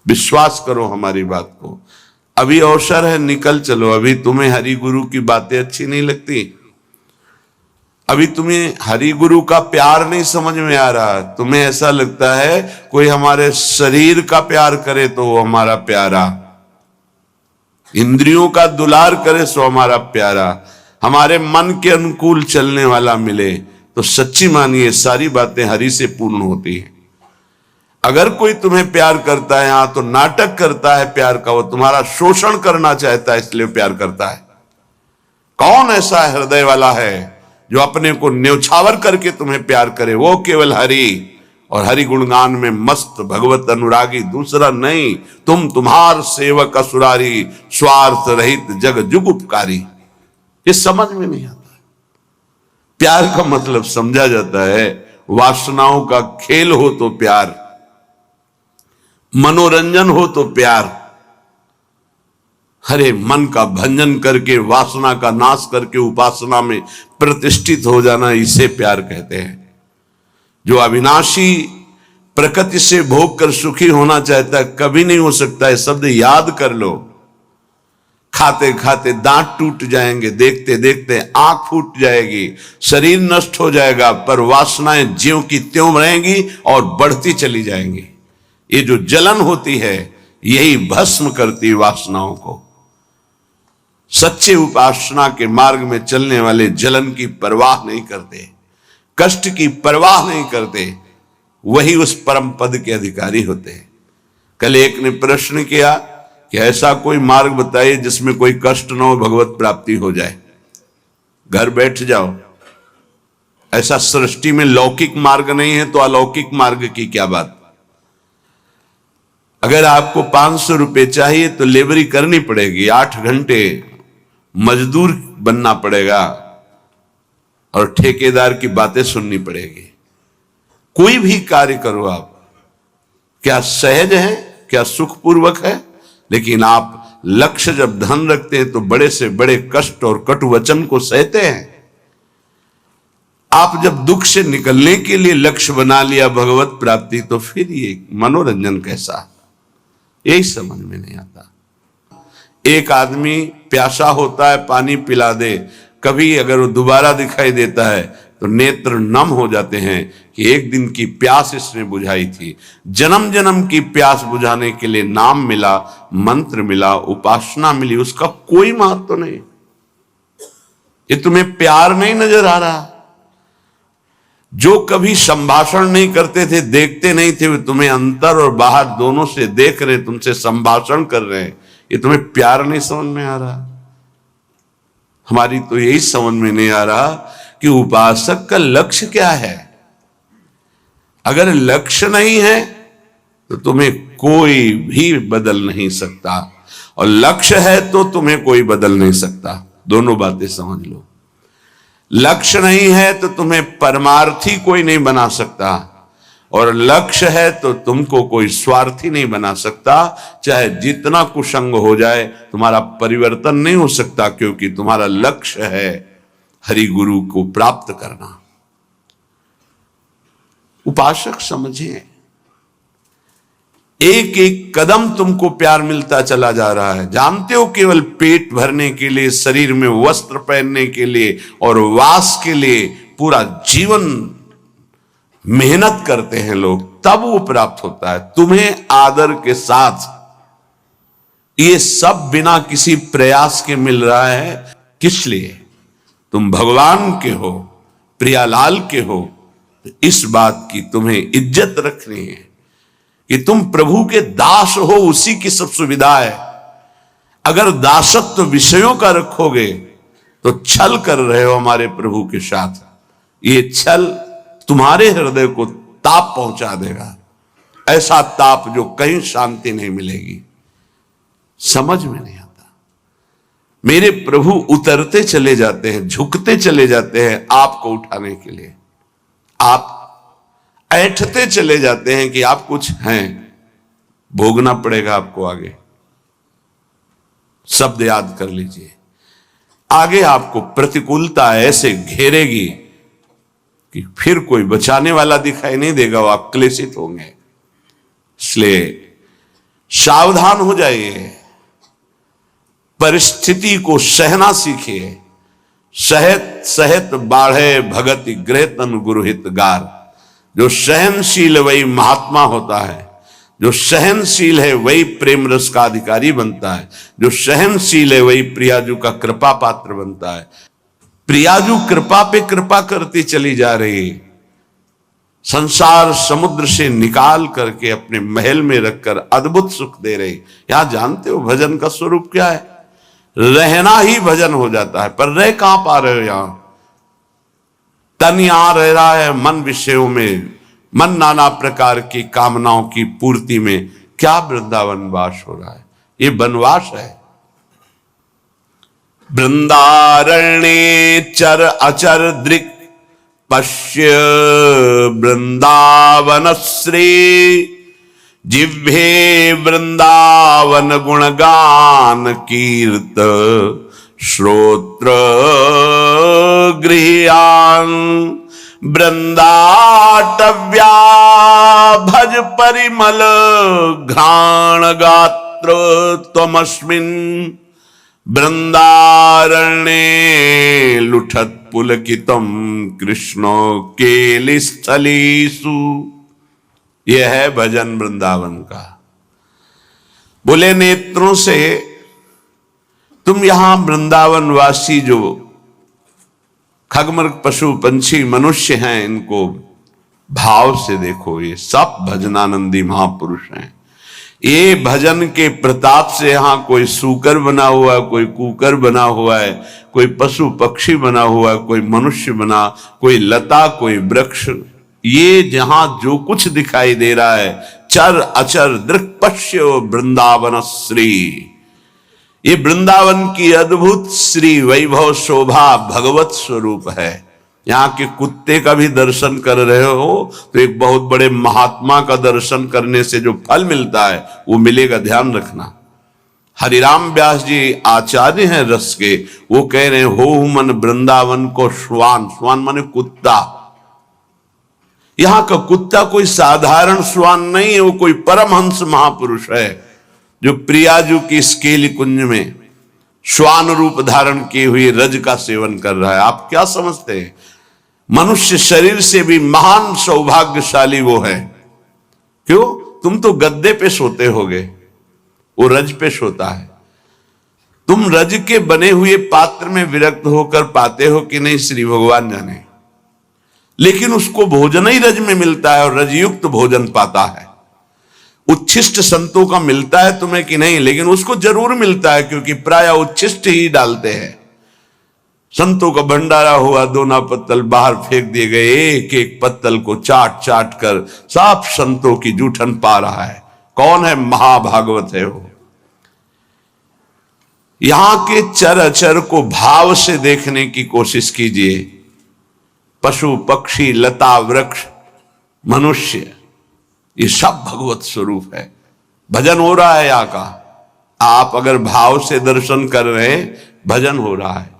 विश्वास करो हमारी बात को। अभी अवसर है, निकल चलो। अभी तुम्हें हरि गुरु की बातें अच्छी नहीं लगती, अभी तुम्हें हरि गुरु का प्यार नहीं समझ में आ रहा, तुम्हें ऐसा लगता है कोई हमारे शरीर का प्यार करे तो वो हमारा प्यारा, इंद्रियों का दुलार करे सो हमारा प्यारा, हमारे मन के अनुकूल चलने वाला मिले तो सच्ची मानिए सारी बातें हरि से पूर्ण होती हैं। अगर कोई तुम्हें प्यार करता है यहां तो नाटक करता है प्यार का, वो तुम्हारा शोषण करना चाहता है इसलिए प्यार करता है। कौन ऐसा हृदय वाला है जो अपने को न्यौछावर करके तुम्हें प्यार करे? वो केवल हरि, और हरि गुणगान में मस्त भगवत अनुरागी, दूसरा नहीं। तुम तुम्हार सेवक असुरारी, स्वार्थ रहित जग जुग उपकारी। ये समझ में नहीं आता। प्यार का मतलब समझा जाता है वासनाओं का खेल हो तो प्यार, मनोरंजन हो तो प्यार, हरे मन का भंजन करके वासना का नाश करके उपासना में प्रतिष्ठित हो जाना, इसे प्यार कहते हैं। जो अविनाशी प्रकृति से भोग कर सुखी होना चाहता है कभी नहीं हो सकता है, शब्द याद कर लो। खाते खाते दांत टूट जाएंगे, देखते देखते आंख फूट जाएगी, शरीर नष्ट हो जाएगा, पर वासनाएं ज्यों की त्यों रहेंगी और बढ़ती चली जाएंगी। ये जो जलन होती है यही भस्म करती वासनाओं को। सच्चे उपासना के मार्ग में चलने वाले जलन की परवाह नहीं करते, कष्ट की परवाह नहीं करते, वही उस परम पद के अधिकारी होते हैं। कल एक ने प्रश्न किया कि ऐसा कोई मार्ग बताइए जिसमें कोई कष्ट न हो, भगवत प्राप्ति हो जाए। घर बैठ जाओ, ऐसा सृष्टि में लौकिक मार्ग नहीं है तो अलौकिक मार्ग की क्या बात। अगर आपको 500 रुपए चाहिए तो लेबरी करनी पड़ेगी, 8 घंटे मजदूर बनना पड़ेगा और ठेकेदार की बातें सुननी पड़ेगी। कोई भी कार्य करो आप, क्या सहज है, क्या सुखपूर्वक है, लेकिन आप लक्ष्य जब धन रखते हैं तो बड़े से बड़े कष्ट और कटु वचन को सहते हैं। आप जब दुख से निकलने के लिए लक्ष्य बना लिया भगवत प्राप्ति, तो फिर ये मनोरंजन कैसा, यही समझ में नहीं आता। एक आदमी प्यासा होता है, पानी पिला दे, कभी अगर वो दोबारा दिखाई देता है तो नेत्र नम हो जाते हैं कि एक दिन की प्यास इसने बुझाई थी। जन्म जन्म की प्यास बुझाने के लिए नाम मिला, मंत्र मिला, उपासना मिली, उसका कोई महत्व नहीं। ये तुम्हें प्यार नहीं नजर आ रहा। जो कभी संभाषण नहीं करते थे, देखते नहीं थे, वे तुम्हें अंतर और बाहर दोनों से देख रहे, तुमसे संभाषण कर रहे हैं, ये तुम्हें प्यार नहीं समझ में आ रहा। हमारी तो यही समझ में नहीं आ रहा कि उपासक का लक्ष्य क्या है। अगर लक्ष्य नहीं है तो तुम्हें कोई भी बदल नहीं सकता, और लक्ष्य है तो तुम्हें कोई बदल नहीं सकता। दोनों बातें समझ लो। लक्ष्य नहीं है तो तुम्हें परमार्थी कोई नहीं बना सकता, और लक्ष्य है तो तुमको कोई स्वार्थी नहीं बना सकता। चाहे जितना कुसंग हो जाए तुम्हारा परिवर्तन नहीं हो सकता, क्योंकि तुम्हारा लक्ष्य है हरि गुरु को प्राप्त करना। उपासक समझे, एक एक कदम तुमको प्यार मिलता चला जा रहा है। जानते हो केवल पेट भरने के लिए, शरीर में वस्त्र पहनने के लिए और वास के लिए पूरा जीवन मेहनत करते हैं लोग, तब वो प्राप्त होता है। तुम्हें आदर के साथ ये सब बिना किसी प्रयास के मिल रहा है। किस लिए? तुम भगवान के हो, प्रियालाल के हो, तो इस बात की तुम्हें इज्जत रखनी है कि तुम प्रभु के दास हो, उसी की सब सुविधा है। अगर दासत्व विषयों का रखोगे तो छल कर रहे हो हमारे प्रभु के साथ। ये छल तुम्हारे हृदय को ताप पहुंचा देगा, ऐसा ताप जो कहीं शांति नहीं मिलेगी। समझ में नहीं आता। मेरे प्रभु उतरते चले जाते हैं, झुकते चले जाते हैं आपको उठाने के लिए। आप ऐठते चले जाते हैं कि आप कुछ हैं, भोगना पड़ेगा आपको आगे। शब्द याद कर लीजिए, आगे आपको प्रतिकूलता ऐसे घेरेगी कि फिर कोई बचाने वाला दिखाई नहीं देगा, वो आप क्लेशित होंगे। इसलिए सावधान हो जाइए, परिस्थिति को सहना सीखिए। सहत सहत बाढ़े भगति गृह तन गुरुहित गार। जो सहनशील वही महात्मा होता है, जो सहनशील है वही प्रेम रस का अधिकारी बनता है, जो सहनशील है वही प्रियाजू का कृपा पात्र बनता है। प्रियाजू कृपा पे कृपा करती चली जा रही, संसार समुद्र से निकाल करके अपने महल में रखकर अद्भुत सुख दे रही। यहां जानते हो भजन का स्वरूप क्या है? रहना ही भजन हो जाता है। पर रह कहां पा रहे हो? यहां तन यहां रह रहा है, मन विषयों में, मन नाना प्रकार की कामनाओं की पूर्ति में। क्या वृंदावन वास हो रहा है? ये बनवास है। वृंदारण्ये चर अचर दृक् पश्य वृंदावन श्री। जिह्वे वृंदावन गुणगान कीर्त श्रोत्र गृह्यान। वृंदाटव्या भज परिमल घ्राण गात्र त्वमस्मिन्। वृंदारण्ये लुठत पुलकितम कृष्णो केलिस्थलीसु। यह है भजन वृंदावन का। बोले नेत्रों से तुम यहां वृंदावन वासी जो खगमृग पशु पंछी मनुष्य हैं, इनको भाव से देखो। ये सब भजनानंदी महापुरुष हैं। ये भजन के प्रताप से यहां कोई सूकर बना हुआ है, कोई कुकर बना हुआ है, कोई पशु पक्षी बना हुआ है, कोई मनुष्य बना, कोई लता, कोई वृक्ष। ये जहां जो कुछ दिखाई दे रहा है, चर अचर दृक् पश्य वृंदावन श्री। ये वृंदावन की अद्भुत श्री वैभव शोभा भगवत स्वरूप है। यहाँ के कुत्ते का भी दर्शन कर रहे हो तो एक बहुत बड़े महात्मा का दर्शन करने से जो फल मिलता है वो मिलेगा, ध्यान रखना। हरिराम व्यास जी आचार्य हैं रस के, वो कह रहे हैं हो मन वृंदावन को श्वान। श्वान माने कुत्ता। यहां का कुत्ता कोई साधारण श्वान नहीं है, वो कोई परमहंस महापुरुष है जो प्रियाजू की स्केल कुंज में श्वान रूप धारण किए हुए रज का सेवन कर रहा है। आप क्या समझते हैं? मनुष्य शरीर से भी महान सौभाग्यशाली वो है। क्यों? तुम तो गद्दे पे सोते होगे, वो रज पे सोता है। तुम रज के बने हुए पात्र में विरक्त होकर पाते हो कि नहीं, श्री भगवान जाने। लेकिन उसको भोजन ही रज में मिलता है और रजयुक्त भोजन पाता है। उच्छिष्ट संतों का मिलता है तुम्हें कि नहीं, लेकिन उसको जरूर मिलता है क्योंकि प्राय उच्छिष्ट ही डालते हैं। संतों का भंडारा हुआ, दोना पत्तल बाहर फेंक दिए गए, एक एक पत्तल को चाट चाट कर साफ संतों की जूठन पा रहा है। कौन है? महाभागवत है वो। यहां के चर अचर को भाव से देखने की कोशिश कीजिए। पशु पक्षी लता वृक्ष मनुष्य, ये सब भगवत स्वरूप है। भजन हो रहा है यहाँ का। आप अगर भाव से दर्शन कर रहे हैं, भजन हो रहा है।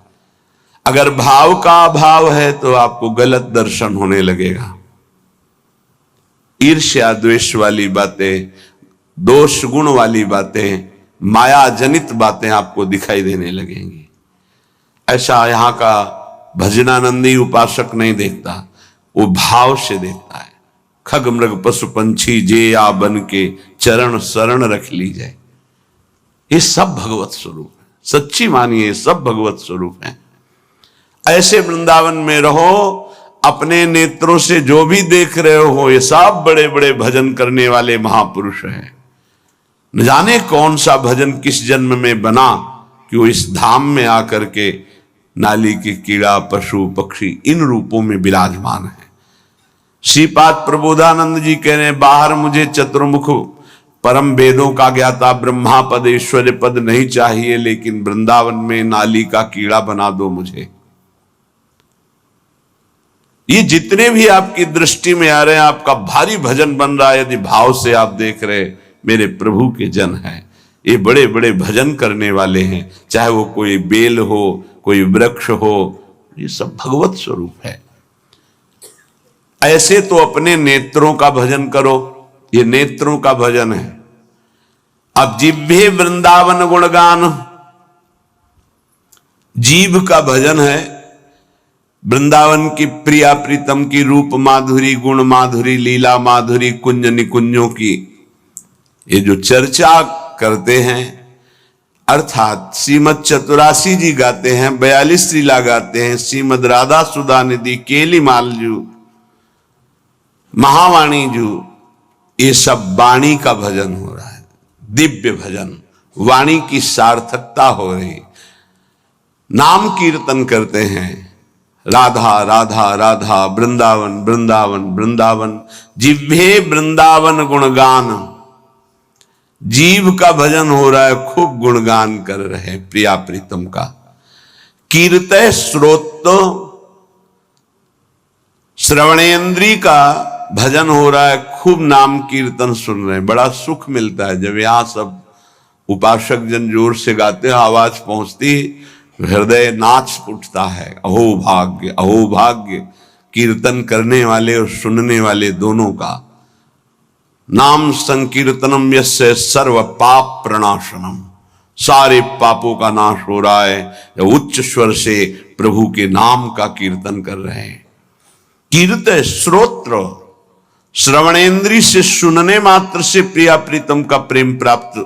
अगर भाव का अभाव है तो आपको गलत दर्शन होने लगेगा। ईर्ष्या द्वेष वाली बातें, दोष गुण वाली बातें, माया जनित बातें आपको दिखाई देने लगेंगी। ऐसा यहाँ का भजनानंदी उपासक नहीं देखता, वो भाव से देखता है। खग मृग पशु पंछी जे आ बन के चरण शरण रख ली जाए। ये सब भगवत स्वरूप है। सच्ची मानिए, सब भगवत स्वरूप है। ऐसे वृंदावन में रहो, अपने नेत्रों से जो भी देख रहे हो ये सब बड़े बड़े भजन करने वाले महापुरुष हैं। न जाने कौन सा भजन किस जन्म में बना कि वो इस धाम में आकर के नाली के कीड़ा पशु पक्षी इन रूपों में विराजमान है। श्रीपाद प्रबोधानंद जी कह रहे हैं, बाहर मुझे चतुर्मुख परम वेदों का ज्ञाता ब्रह्मा पद ऐश्वर्य पद नहीं चाहिए, लेकिन वृंदावन में नाली का कीड़ा बना दो मुझे। ये जितने भी आपकी दृष्टि में आ रहे हैं, आपका भारी भजन बन रहा है यदि भाव से आप देख रहे, मेरे प्रभु के जन हैं। ये बड़े बड़े भजन करने वाले हैं, चाहे वो कोई बेल हो, कोई वृक्ष हो, ये सब भगवत स्वरूप है। ऐसे तो अपने नेत्रों का भजन करो, ये नेत्रों का भजन है। अब जिह्वे वृंदावन गुणगान, जीव का भजन है वृंदावन की प्रिया प्रीतम की रूप माधुरी, गुण माधुरी, लीला माधुरी, कुंज निकुंजों की ये जो चर्चा करते हैं, अर्थात श्रीमद चतुरासी जी गाते हैं, 42 लीला गाते हैं, श्रीमद राधा सुधा निधि, केली मालजू, महावाणी जू, ये सब वाणी का भजन हो रहा है, दिव्य भजन, वाणी की सार्थकता हो रही। नाम कीर्तन करते हैं, राधा राधा राधा, वृंदावन वृंदावन वृंदावन, जिह्वे वृंदावन गुणगान, जीव का भजन हो रहा है, खूब गुणगान कर रहे हैं प्रिया प्रीतम का। कीर्तय श्रोत, श्रवणेन्द्री का भजन हो रहा है, खूब नाम कीर्तन सुन रहे हैं, बड़ा सुख मिलता है जब यहां सब उपासक जन जोर से गाते हैं, आवाज पहुंचती, हृदय नाच उठता है। अहो भाग्य, अहो भाग्य, कीर्तन करने वाले और सुनने वाले दोनों का। नाम संकीर्तनम यस्य सर्व पाप प्रणाशनम, सारे पापों का नाश हो रहा है जब उच्च स्वर से प्रभु के नाम का कीर्तन कर रहे हैं। कीर्तन श्रोत्र, श्रवणेन्द्री से सुनने मात्र से प्रिया प्रीतम का प्रेम प्राप्त,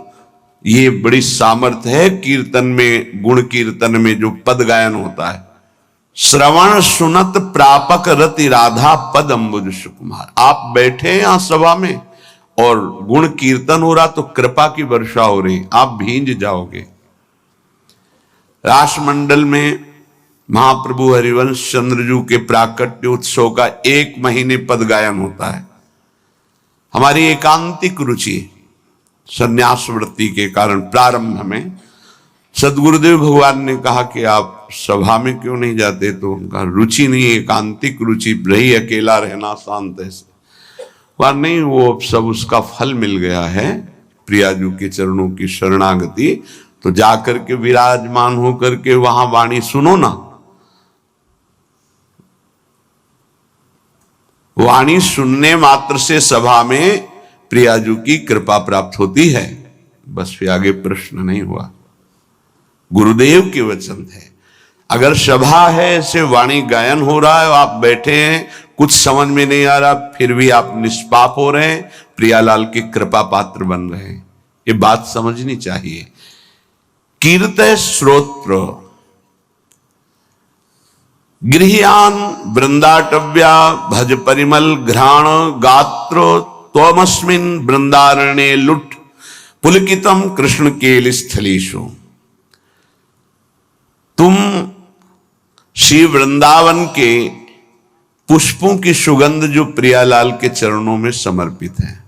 ये बड़ी सामर्थ्य है कीर्तन में, गुण कीर्तन में जो पद गायन होता है। श्रवण सुनत प्रापक रति राधा पद अम्बुज सुकुमार। आप बैठे हैं यहां सभा में और गुण कीर्तन हो रहा तो कृपा की वर्षा हो रही, आप भींज जाओगे। रासमंडल में महाप्रभु हरिवंश चंद्रजू के प्राकट्य उत्सव का 1 महीने पद गायन होता है। हमारी एकांतिक रुचि संन्यास वृत्ति के कारण प्रारंभ में सदगुरुदेव भगवान ने कहा कि आप सभा में क्यों नहीं जाते, तो उनका रुचि नहीं, एकांतिक रुचि रही, अकेला रहना शांत ऐसे। वह नहीं, वो अब सब उसका फल मिल गया है, प्रियाजू के चरणों की शरणागति, तो जाकर के विराजमान होकर के वहां वाणी सुनो ना। वाणी सुनने मात्र से सभा में प्रियाजू की कृपा प्राप्त होती है, बस फिर आगे प्रश्न नहीं हुआ। गुरुदेव के वचन है, अगर सभा है ऐसे वाणी गायन हो रहा है, आप बैठे हैं, कुछ समझ में नहीं आ रहा, फिर भी आप निष्पाप हो रहे हैं, प्रियालाल के कृपा पात्र बन रहे हैं, ये बात समझनी चाहिए। कीर्तय श्रोत्र, गृह्यान वृंदाटव्या भज परिमल घ्राण गात्र त्वमस्मिन् वृंदारण्ये लुट पुलकितम कृष्ण केल स्थलीषु। तुम श्री वृंदावन के पुष्पों की सुगंध जो प्रियालाल के चरणों में समर्पित है,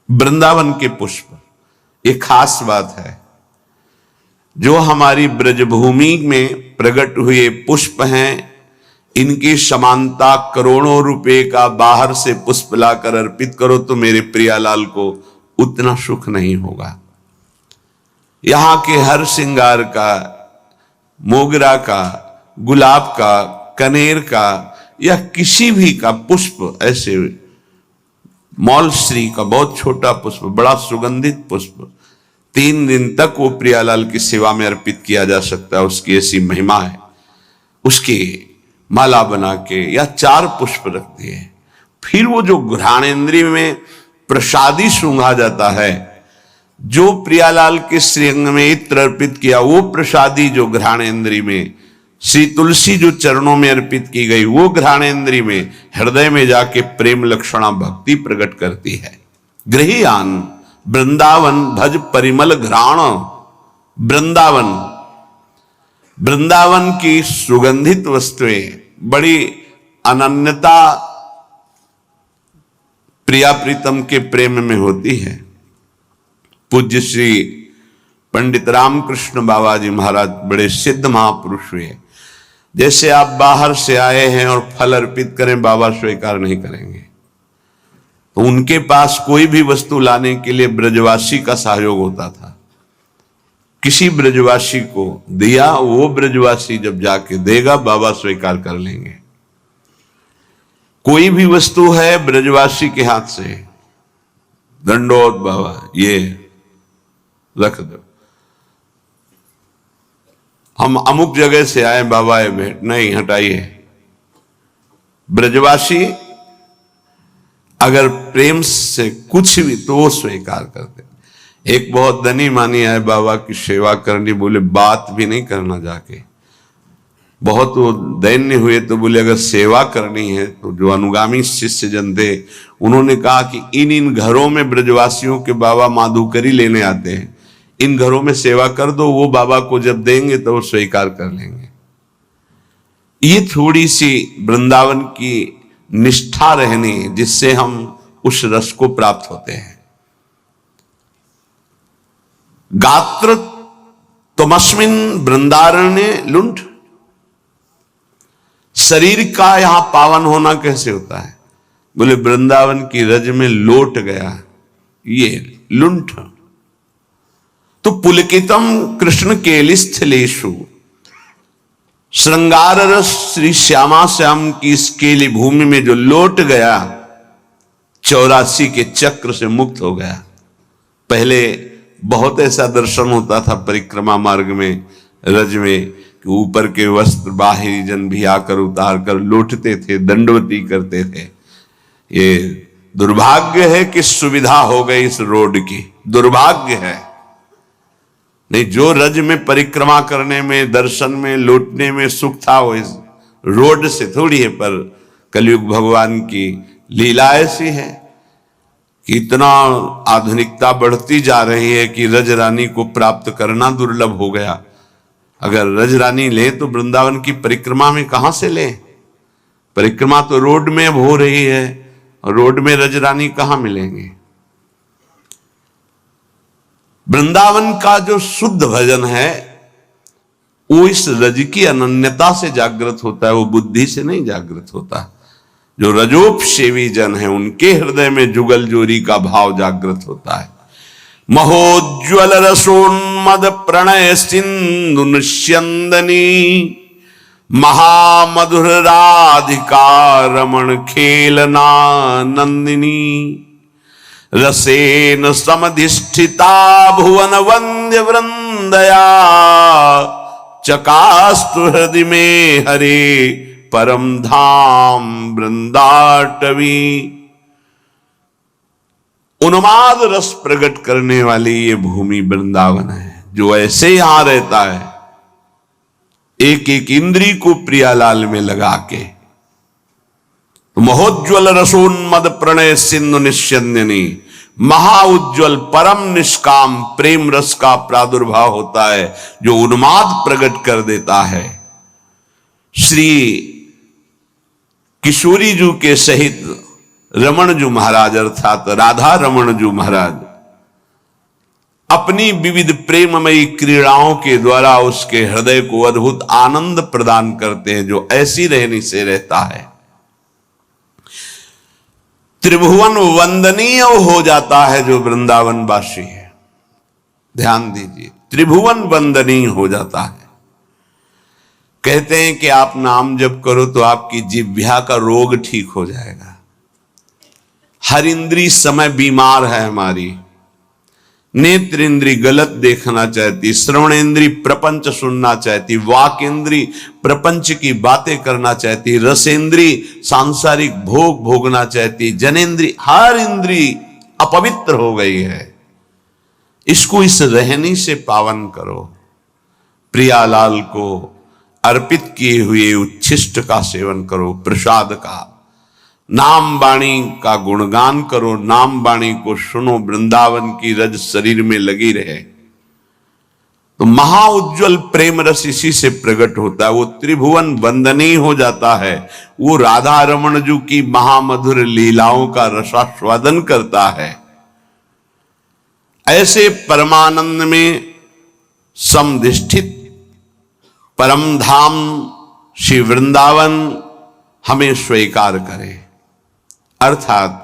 वृंदावन के पुष्प, ये खास बात है। जो हमारी ब्रजभूमि में प्रकट हुए पुष्प हैं, इनकी समानता करोड़ों रुपए का बाहर से पुष्प लाकर अर्पित करो तो मेरे प्रियालाल को उतना सुख नहीं होगा। यहां के हर श्रृंगार का, मोगरा का, गुलाब का, कनेर का या किसी भी का पुष्प, ऐसे मौलश्री का बहुत छोटा पुष्प, बड़ा सुगंधित पुष्प, 3 दिन तक वो प्रियालाल की सेवा में अर्पित किया जा सकता है, उसकी ऐसी महिमा है। उसकी माला बना के या 4 पुष्प रख दिए, फिर वो जो घ्राणेन्द्रिय में प्रसादी सूंघा जाता है, जो प्रियालाल के श्रीअंग में इत्र अर्पित किया, वो प्रसादी जो घ्राणेन्द्रिय में, श्री तुलसी जो चरणों में अर्पित की गई, वो घ्राणेन्द्रिय में, हृदय में जाके प्रेम लक्षणा भक्ति प्रकट करती है। गृह्यान वृंदावन भज परिमल घ्राण, वृंदावन, वृंदावन की सुगंधित वस्तुएं बड़ी अनन्यता प्रिया प्रीतम के प्रेम में होती है। पूज्य श्री पंडित रामकृष्ण बाबा जी महाराज बड़े सिद्ध महापुरुष हुए। जैसे आप बाहर से आए हैं और फल अर्पित करें, बाबा स्वीकार नहीं करेंगे, तो उनके पास कोई भी वस्तु लाने के लिए ब्रजवासी का सहयोग होता था। किसी ब्रजवासी को दिया, वो ब्रजवासी जब जाके देगा बाबा स्वीकार कर लेंगे। कोई भी वस्तु है ब्रजवासी के हाथ से, दंडोत बाबा, ये रख दो। हम अमुक जगह से आए बाबा, ये भेंट नहीं, हटाइए। ब्रजवासी अगर प्रेम से कुछ भी तो वो स्वीकार करते। एक बहुत धनी मानी आए बाबा की सेवा करनी, बोले बात भी नहीं करना जाके। बहुत वो दैन्य हुए तो बोले अगर सेवा करनी है तो जो अनुगामी शिष्य जन थे उन्होंने कहा कि इन घरों में ब्रजवासियों के बाबा माधुकरी लेने आते हैं, इन घरों में सेवा कर दो, वो बाबा को जब देंगे तो वो स्वीकार कर लेंगे। ये थोड़ी सी वृंदावन की निष्ठा रहनी जिससे हम उस रस को प्राप्त होते हैं। गात्र तमस्मिन वृंदारण्य लुंठ, शरीर का यहां पावन होना कैसे होता है? बोले वृंदावन की रज में लोट गया ये लुंठ। तो पुलकितम कृष्ण केलिस्थलेषु, श्रृंगार रस श्री श्यामा श्याम की इस केली भूमि में जो लोट गया, 84 के चक्र से मुक्त हो गया। पहले बहुत ऐसा दर्शन होता था परिक्रमा मार्ग में, रज में, कि ऊपर के वस्त्र बाहरी जन भी आकर उतार कर लौटते थे, दंडवती करते थे। ये दुर्भाग्य है कि सुविधा हो गई इस रोड की, दुर्भाग्य है। नहीं, जो रज में परिक्रमा करने में, दर्शन में, लौटने में सुख था वो इस रोड से थोड़ी है। पर कलयुग भगवान की लीला ऐसी है कि इतना आधुनिकता बढ़ती जा रही है कि रज रानी को प्राप्त करना दुर्लभ हो गया। अगर रज रानी ले तो वृंदावन की परिक्रमा में कहां से ले? परिक्रमा तो रोड में अब हो रही है, और रोड में रज रानी कहां मिलेंगे? वृंदावन का जो शुद्ध भजन है वो इस रज की अनन्यता से जागृत होता है, वो बुद्धि से नहीं जागृत होता। जो रजोपसेवी जन है उनके हृदय में जुगल जोरी का भाव जागृत होता है। महोज्वल रसोन्मद प्रणय सिंधु निस्यंदनी, महामधुर राधिका रमण खेलना नंदिनी, रसेन समधिष्ठिता भुवन वंद्य वृंदया, चकास्तु हृदय में हरे परम धाम वृंदाटवी। उन्माद रस प्रकट करने वाली ये भूमि वृंदावन है। जो ऐसे यहां रहता है एक एक इंद्री को प्रियालाल में लगा के, तो महोज्वल रसोन्मद प्रणय सिंधु निस्यंदिनी, महाउज्ज्वल परम निष्काम प्रेम रस का प्रादुर्भाव होता है जो उन्माद प्रकट कर देता है। श्री किशोरी जी के सहित रमण जी महाराज अर्थात राधा रमण जी महाराज अपनी विविध प्रेममयी क्रीड़ाओं के द्वारा उसके हृदय को अद्भुत आनंद प्रदान करते हैं। जो ऐसी रहनी से रहता है त्रिभुवन वंदनीय हो जाता है। जो वृंदावन वासी है, ध्यान दीजिए, त्रिभुवन वंदनीय हो जाता है। कहते हैं कि आप नाम जप करो तो आपकी जिह्वा का रोग ठीक हो जाएगा। हर इंद्री समय बीमार है हमारी। नेत्र इंद्री गलत देखना चाहती, श्रवण इंद्री प्रपंच सुनना चाहती, वाक इंद्री प्रपंच की बातें करना चाहती, रसेंद्री सांसारिक भोग भोगना चाहती, जनेन्द्री, हर इंद्री अपवित्र हो गई है। इसको इस रहनी से पावन करो। प्रियालाल को अर्पित किए हुए उच्छिष्ट का सेवन करो, प्रसाद का, नाम वाणी का गुणगान करो, नाम वाणी को सुनो, वृंदावन की रज शरीर में लगी रहे तो महाउज्ज्वल प्रेम रस इसी से प्रकट होता है। वो त्रिभुवन वंदनीय हो जाता है। वो राधा रमण जी की महामधुर लीलाओं का रसास्वादन करता है। ऐसे परमानंद में समधिष्ठित परम धाम श्री वृंदावन हमें स्वीकार करे, अर्थात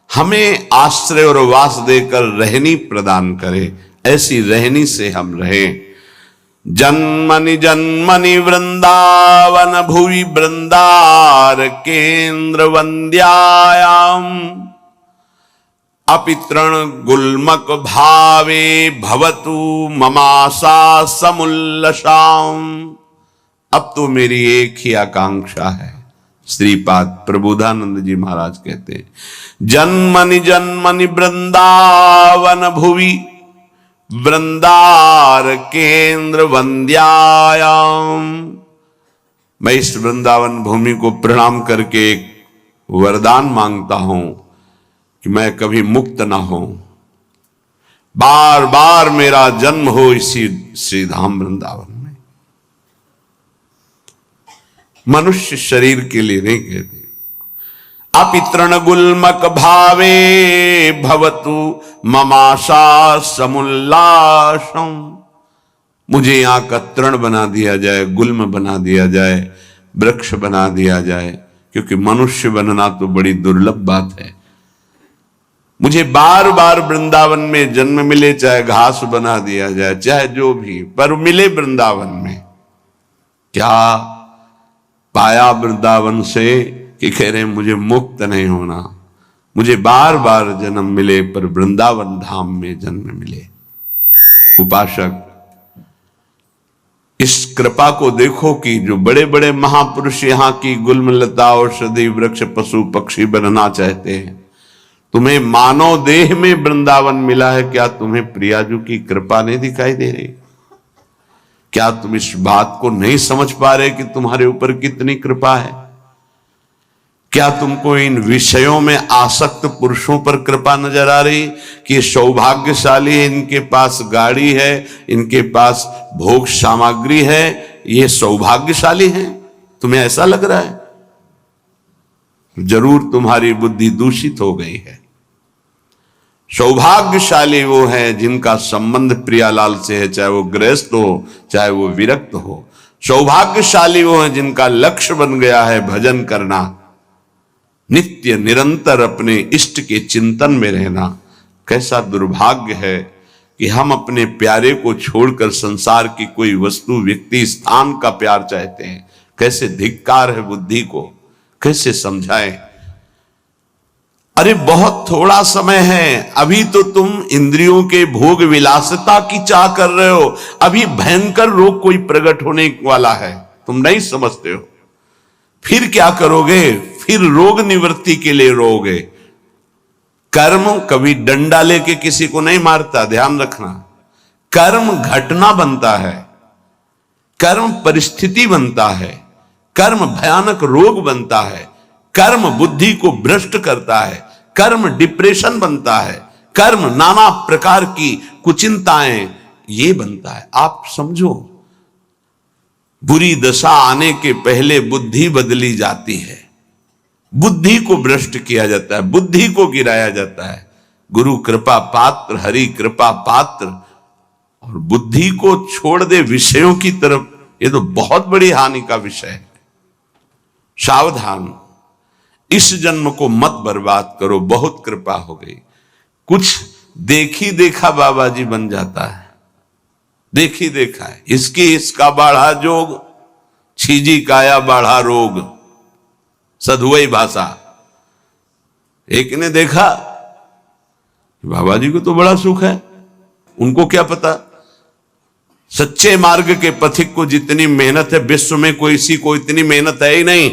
हमें आश्रय और वास देकर रहनी प्रदान करे। ऐसी रहनी से हम रहें। जन्मनि जन्मनि वृंदावन भुवि वृंदार केंद्र वंद्यायाम, अपितृण गुल्मक भावे भवतु ममाशा समुल्लसाम। अब तो मेरी एक ही आकांक्षा है। श्रीपाद प्रबोधानंद जी महाराज कहते हैं, जन्मनि जन्मनि वृंदावन भुवि वृंदार केंद्र वंद्यायाम। मैं इस वृंदावन भूमि को प्रणाम करके एक वरदान मांगता हूं कि मैं कभी मुक्त ना हो, बार बार मेरा जन्म हो इसी श्रीधाम वृंदावन में। मनुष्य शरीर के लिए नहीं कहते। अपितृण गुल्मक भावे भवतु ममाशा समुल्लासम। मुझे यहां का तृण बना दिया जाए, गुल्म बना दिया जाए, वृक्ष बना दिया जाए, क्योंकि मनुष्य बनना तो बड़ी दुर्लभ बात है। मुझे बार बार वृंदावन में जन्म मिले, चाहे घास बना दिया जाए, चाहे जो भी, पर मिले वृंदावन में। क्या पाया वृंदावन से कि कह रहे मुझे मुक्त नहीं होना, मुझे बार बार जन्म मिले पर वृंदावन धाम में जन्म मिले। उपासक, इस कृपा को देखो कि जो बड़े बड़े महापुरुष यहाँ की गुल्मलता औषधि वृक्ष पशु पक्षी बनना चाहते हैं, तुम्हें मानव देह में वृंदावन मिला है। क्या तुम्हें प्रियाजू की कृपा नहीं दिखाई दे रही? क्या तुम इस बात को नहीं समझ पा रहे कि तुम्हारे ऊपर कितनी कृपा है? क्या तुमको इन विषयों में आसक्त पुरुषों पर कृपा नजर आ रही कि सौभाग्यशाली है, इनके पास गाड़ी है, इनके पास भोग सामग्री है, ये सौभाग्यशाली है? तुम्हें ऐसा लग रहा है? जरूर तुम्हारी बुद्धि दूषित हो गई है। सौभाग्यशाली वो है जिनका संबंध प्रियालाल से है, चाहे वो गृहस्थ हो चाहे वो विरक्त हो। सौभाग्यशाली वो है जिनका लक्ष्य बन गया है भजन करना, नित्य निरंतर अपने इष्ट के चिंतन में रहना। कैसा दुर्भाग्य है कि हम अपने प्यारे को छोड़कर संसार की कोई वस्तु व्यक्ति स्थान का प्यार चाहते हैं। कैसे धिक्कार है बुद्धि को, कैसे समझाएं? अरे बहुत थोड़ा समय है, अभी तो तुम इंद्रियों के भोग विलासिता की चाह कर रहे हो। अभी भयंकर रोग कोई प्रकट होने वाला है, तुम नहीं समझते हो। फिर क्या करोगे? फिर रोग निवृत्ति के लिए रोगे। कर्म कभी डंडा लेके किसी को नहीं मारता, ध्यान रखना। कर्म घटना बनता है, कर्म परिस्थिति बनता है, कर्म भयानक रोग बनता है, कर्म बुद्धि को भ्रष्ट करता है, कर्म डिप्रेशन बनता है, कर्म नाना प्रकार की कुचिंताएं ये बनता है। आप समझो, बुरी दशा आने के पहले बुद्धि बदली जाती है, बुद्धि को भ्रष्ट किया जाता है, बुद्धि को गिराया जाता है। गुरु कृपा पात्र, हरि कृपा पात्र, और बुद्धि को छोड़ दे विषयों की तरफ, ये तो बहुत बड़ी हानि का विषय है। सावधान, इस जन्म को मत बर्बाद करो। बहुत कृपा हो गई। कुछ देखी देखा बाबा जी बन जाता है, देखी देखा है। इसका बाढ़ा जोग, छीजी काया बाढ़ा रोग, सधुवई भाषा। एक ने देखा बाबा जी को तो बड़ा सुख है, उनको क्या पता सच्चे मार्ग के पथिक को जितनी मेहनत है, विश्व में कोई सी को इतनी मेहनत है ही नहीं।